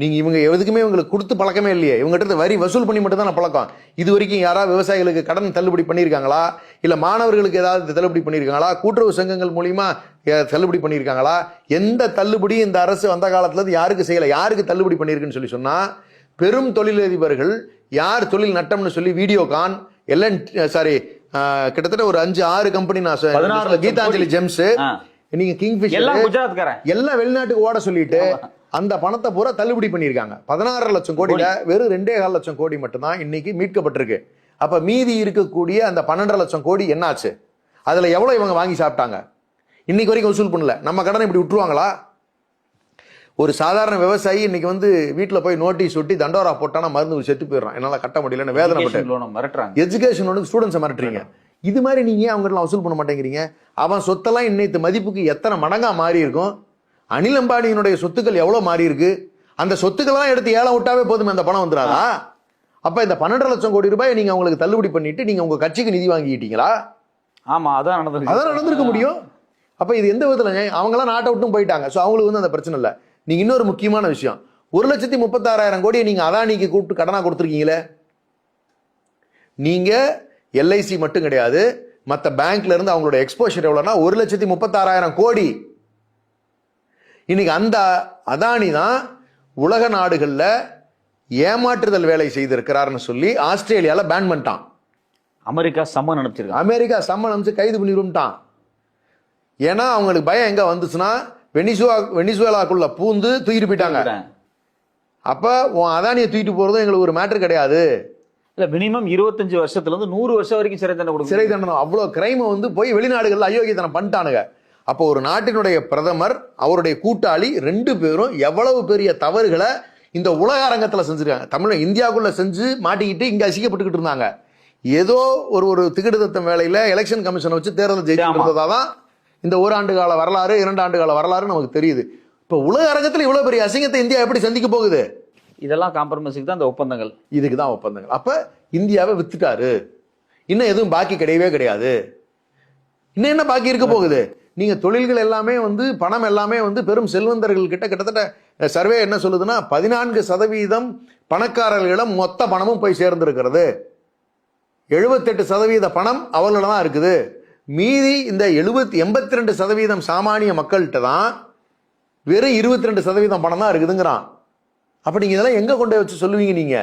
நீங்க இவங்க எதுக்குமே இவங்களுக்கு கொடுத்து பழக்கமே இல்லையே, இவங்ககிட்ட வரி வசூல் பண்ணி மட்டும் தான் பழக்கம். இது வரைக்கும் யாராவது விவசாயிகளுக்கு கடன் தள்ளுபடி பண்ணியிருக்காங்களா, இல்ல மாணவர்களுக்கு ஏதாவது தள்ளுபடி பண்ணியிருக்காங்களா, கூட்டுறவு சங்கங்கள் மூலியமா தள்ளுபடி பண்ணியிருக்காங்களா? எந்த தள்ளுபடி இந்த அரசு வந்த காலத்துல இருந்து யாருக்கு செய்யல? யாருக்கு தள்ளுபடி பண்ணியிருக்குன்னு சொல்லி சொன்னா, பெரும் தொழிலதிபர்கள் யார் தொழில் நட்டம்னு சொல்லி வீடியோகான் எல்லாம் சாரி கிட்டத்தட்ட ஒரு 5-6 கம்பெனி நான் 16 கீதாஞ்சலி ஜெம்ஸ், நீங்க கிங்ஃபிஷர் எல்லாம் குஜராத்காரன் எல்லாம் வெளிநாட்டுக்கு ஓட சொல்லிட்டு அந்த பணத்தை பூரா தள்ளுபடி பண்ணியிருக்காங்க. 16 லட்சம் கோடியில வெறும் 2.25 லட்சம் கோடி மட்டும்தான் இன்னைக்கு மீட்கப்பட்டிருக்கு. அப்ப மீதி இருக்கக்கூடிய அந்த 12 லட்சம் கோடி என்னாச்சு? அதுல எவ்வளவு இவங்க வாங்கி சாப்பிட்டாங்க? இன்னைக்கு வரைக்கும் வசூல் பண்ணல. நம்ம கடனை இப்படி விட்டுருவாங்களா? ஒரு சாதாரண விவசாயி இன்னைக்கு வந்து வீட்டுல போய் நோட்டீஸ் ஒட்டி தண்டோரா போட்டானா மருந்து செத்து போயிடுறான், என்னால கட்ட முடியலன்னு வேதனைப்பட்டு. எஜுகேஷன் லோனுக்கு ஸ்டூடெண்ட்ஸ் மிரட்டுறீங்க. இது மாதிரி நீங்க அவங்க வசூல் பண்ண மாட்டேங்கிறீங்க. அவன் சொத்தெல்லாம் இன்னைக்கு மதிப்புக்கு எத்தனை மடங்கா மாறி இருக்கும்? அனில் அம்பானியினுடைய சொத்துக்கள் எவ்வளவு மாறி இருக்கு? அந்த சொத்துக்கள்லாம் எடுத்து ஏலம் விட்டாவே போதுமே, அந்த பணம் வந்துடாதா? அப்ப இந்த 12 லட்சம் கோடி ரூபாய் நீங்க அவங்களுக்கு தள்ளுபடி பண்ணிட்டு நீங்க உங்க கட்சிக்கு நிதி வாங்கிட்டீங்களா? ஆமா, அதான் நடந்திருக்க முடியும். அப்ப இது எந்த விதத்துல அவங்க எல்லாம் நாட்டை விட்டும் போயிட்டாங்க. சோ அவங்களுக்கு வந்து அந்த பிரச்சனை இல்ல. நீங்க இன்னொரு முக்கியமான விஷயம், 1,36,000 கோடியை நீங்க அதானிக்கு கூப்பிட்டு கடனா கொடுத்துருக்கீங்களே. நீங்க எல்ஐசி மட்டும் கிடையாது, மற்ற பேங்க்ல இருந்து அவங்களோட எக்ஸ்போஷர் எவ்வளவுனா 1,36,000 கோடி. இன்னைக்கு அந்த அதானி தான் உலக நாடுகள்ல ஏமாற்றுதல் வேலை செய்திருக்கிறார்னு சொல்லி ஆஸ்திரேலியால பேன் பண்ணிட்டான். அமெரிக்கா சம்மன் அனுப்பிச்சு கைது பண்ணிருட்டான். ஏன்னா அவங்களுக்கு பயம் எங்க வந்துச்சுன்னா வெனிசுவேலாக்குள்ள பூந்து தூக்கிட்டு போயிட்டாங்க. அப்ப அதானியை தூக்கிட்டு போறதும் எங்களுக்கு ஒரு மேட்டர் கிடையாது. இல்ல, மினிமம் 25 வருஷத்துல இருந்து 100 வருஷம் வரைக்கும் சிறை தண்டனை கொடுக்கும். சிறை தண்டனை அவ்வளவு கிரைம் வந்து போய் வெளிநாடுகள்ல அயோக்கியத்தனம் பண்ணிட்டானுங்க. அப்போ ஒரு நாட்டினுடைய பிரதமர் அவருடைய கூட்டாளி 2 பேரும் எவ்வளவு பெரிய தவறுகளை இந்த உலக அரங்கத்துல செஞ்சிருக்காங்க. இந்தியாவுக்குள்ள செஞ்சு மாட்டிக்கிட்டு இங்க அசிக்கப்பட்டுக்கிட்டு இருந்தாங்க. ஏதோ ஒரு திகிடுதத்தம் வேலையில எலெக்ஷன் கமிஷனை வச்சு தேர்தல் ஜெயிச்சதாதான் இந்த 1 ஆண்டு கால வரலாறு 2 ஆண்டு கால வரலாறு நமக்கு தெரியுது. இப்ப உலக அரங்கத்துல இவ்வளவு பெரிய அசிங்கத்தை இந்தியா எப்படி சந்திக்க போகுது? இதெல்லாம் காம்ப்ரமைஸுக்கு தான் இந்த ஒப்பந்தங்கள், இதுக்கு தான் ஒப்பந்தங்கள். அப்ப இந்தியாவை வித்துட்டாரு. இன்னும் எதுவும் பாக்கி கிடையவே கிடையாது. இன்னும் என்ன பாக்கி இருக்க போகுது? நீங்க தொழில்கள் எல்லாமே வந்து பணம் எல்லாமே வந்து பெரும் செல்வந்தர்கள் கிட்ட கிட்டத்தட்ட சர்வே என்ன சொல்லுதுன்னா 14% பணக்காரர்களிடம் மொத்த பணமும் போய் சேர்ந்திருக்கிறது. 78% பணம் அவர்களிடம் தான் இருக்குது. மீதி இந்த 82% சாமானிய மக்கள்கிட்ட தான் வெறும் 22% பணம் தான் இருக்குதுங்கிறான். அப்ப நீங்க இதெல்லாம் எங்க கொண்டு வச்சு சொல்லுவீங்க? நீங்க